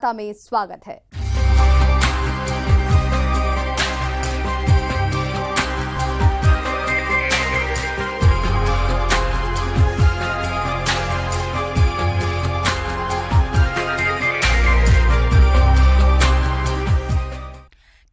में स्वागत है।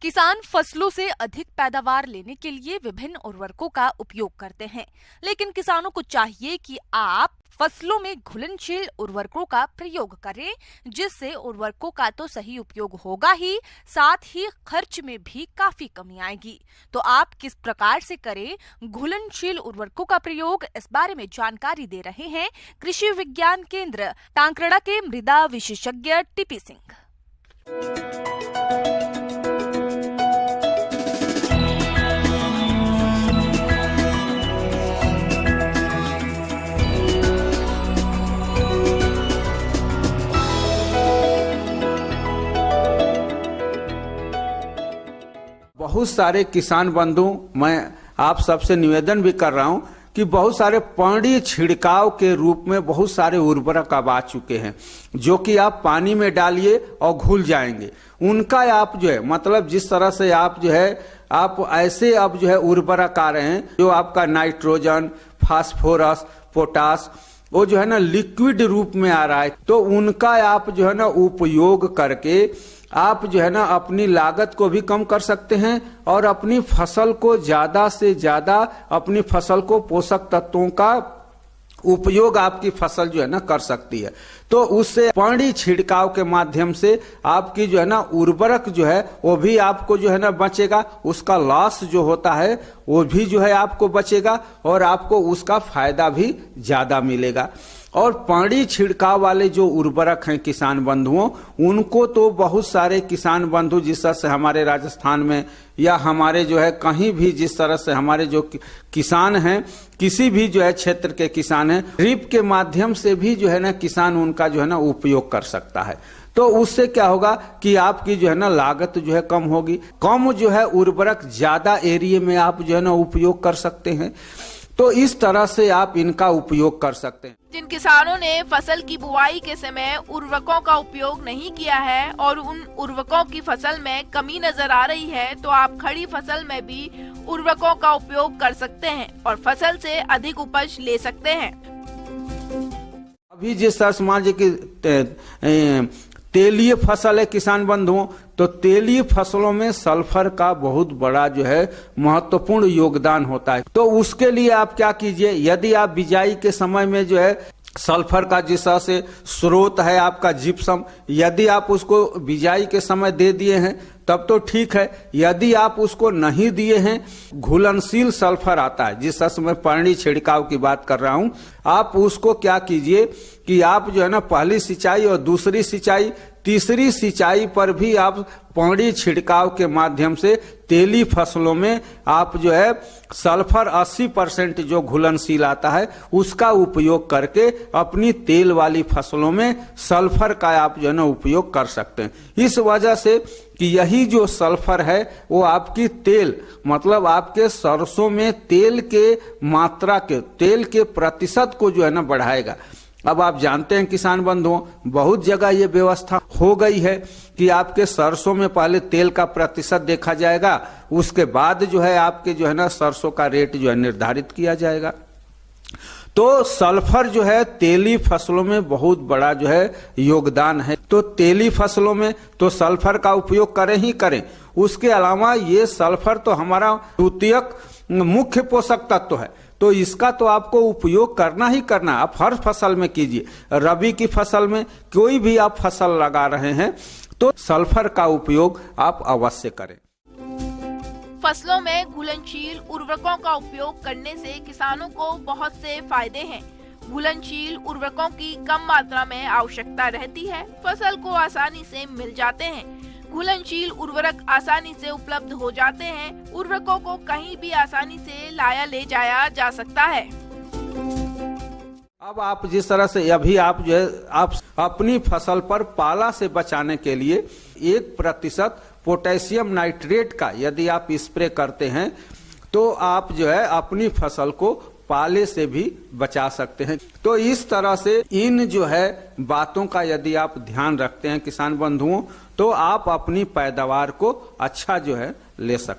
किसान फसलों से अधिक पैदावार लेने के लिए विभिन्न उर्वरकों का उपयोग करते हैं, लेकिन किसानों को चाहिए कि आप फसलों में घुलनशील उर्वरकों का प्रयोग करें, जिससे उर्वरकों का तो सही उपयोग होगा ही, साथ ही खर्च में भी काफी कमी आएगी। तो आप किस प्रकार से करें घुलनशील उर्वरकों का प्रयोग, इस बारे में जानकारी दे रहे हैं कृषि विज्ञान केंद्र टांकरड़ा के मृदा विशेषज्ञ टीपी सिंह। बहुत सारे किसान बंधु, मैं आप सबसे निवेदन भी कर रहा हूं कि बहुत सारे पानी छिड़काव के रूप में बहुत सारे उर्वरक अब आ चुके हैं, जो कि आप पानी में डालिए और घुल जाएंगे। उनका आप जो है मतलब जिस तरह से आप जो है आप ऐसे अब जो है उर्वरक आ रहे हैं जो आपका नाइट्रोजन, फास्फोरस, पोटास, वो जो है ना लिक्विड रूप में आ रहा है। तो उनका आप जो है ना उपयोग करके आप जो है ना अपनी लागत को भी कम कर सकते हैं और अपनी फसल को ज्यादा से ज्यादा अपनी फसल को पोषक तत्वों का उपयोग आपकी फसल जो है ना कर सकती है। तो उससे पानी छिड़काव के माध्यम से आपकी जो है ना उर्वरक जो है वो भी आपको जो है ना बचेगा, उसका लॉस जो होता है वो भी जो है आपको बचेगा और आपको उसका फायदा भी ज्यादा मिलेगा। और पानी छिड़काव वाले जो उर्वरक हैं किसान बंधुओं, उनको तो बहुत सारे किसान बंधु जिस तरह से हमारे राजस्थान में या हमारे जो है कहीं भी जिस तरह से हमारे जो किसान हैं, किसी भी जो है क्षेत्र के किसान हैं, ड्रिप के माध्यम से भी जो है ना किसान उनका जो है ना उपयोग कर सकता है। तो उससे क्या होगा कि आपकी जो है ना लागत जो है कम होगी, कम जो है उर्वरक ज्यादा एरिया में आप जो है ना उपयोग कर सकते हैं। तो इस तरह से आप इनका उपयोग कर सकते हैं। जिन किसानों ने फसल की बुआई के समय उर्वरकों का उपयोग नहीं किया है और उन उर्वरकों की फसल में कमी नजर आ रही है, तो आप खड़ी फसल में भी उर्वरकों का उपयोग कर सकते हैं और फसल से अधिक उपज ले सकते हैं। अभी जिस तरह मान लीजिए कि तेलीय फसल है किसान बंधुओं, तो तेलीय फसलों में सल्फर का बहुत बड़ा जो है महत्वपूर्ण योगदान होता है। तो उसके लिए आप क्या कीजिए, यदि आप बिजाई के समय में जो है सल्फर का जिस तरह से स्रोत है आपका जिप्सम, यदि आप उसको बिजाई के समय दे दिए हैं तब तो ठीक है। यदि आप उसको नहीं दिए हैं, घुलनशील सल्फर आता है, जिस तरह से मैं पानी छिड़काव की बात कर रहा हूं, आप उसको क्या कीजिए कि आप जो है ना पहली सिंचाई और दूसरी सिंचाई, तीसरी सिंचाई पर भी आप पानी छिड़काव के माध्यम से तेली फसलों में आप जो है सल्फर 80% जो घुलनशील आता है उसका उपयोग करके अपनी तेल वाली फसलों में सल्फर का आप जो है ना उपयोग कर सकते हैं। इस वजह से कि यही जो सल्फर है वो आपकी तेल मतलब आपके सरसों में तेल के मात्रा के तेल के प्रतिशत को जो है ना बढ़ाएगा। अब आप जानते हैं किसान बंधुओं, बहुत जगह ये व्यवस्था हो गई है कि आपके सरसों में पहले तेल का प्रतिशत देखा जाएगा, उसके बाद जो है आपके जो है ना सरसों का रेट जो है निर्धारित किया जाएगा। तो सल्फर जो है तेली फसलों में बहुत बड़ा जो है योगदान है। तो तेली फसलों में तो सल्फर का उपयोग करें ही करें। उसके अलावा ये सल्फर तो हमारा द्वितीयक मुख्य पोषक तत्व है, तो इसका तो आपको उपयोग करना ही करना। आप हर फसल में कीजिए, रबी की फसल में कोई भी आप फसल लगा रहे हैं तो सल्फर का उपयोग आप अवश्य करें। फसलों में घुलनशील उर्वरकों का उपयोग करने से किसानों को बहुत से फायदे हैं। घुलनशील उर्वरकों की कम मात्रा में आवश्यकता रहती है, फसल को आसानी से मिल जाते हैं। घुलनशील उर्वरक आसानी से उपलब्ध हो जाते हैं। उर्वरकों को कहीं भी आसानी से लाया ले जाया जा सकता है। अब आप जिस तरह से अभी आप जो है आप अपनी फसल पर पाला से बचाने के लिए 1% पोटेशियम नाइट्रेट का यदि आप स्प्रे करते हैं तो आप जो है अपनी फसल को पाले से भी बचा सकते हैं। तो इस तरह से इन जो है बातों का यदि आप ध्यान रखते हैं किसान बंधुओं, तो आप अपनी पैदावार को अच्छा जो है ले सकते हैं।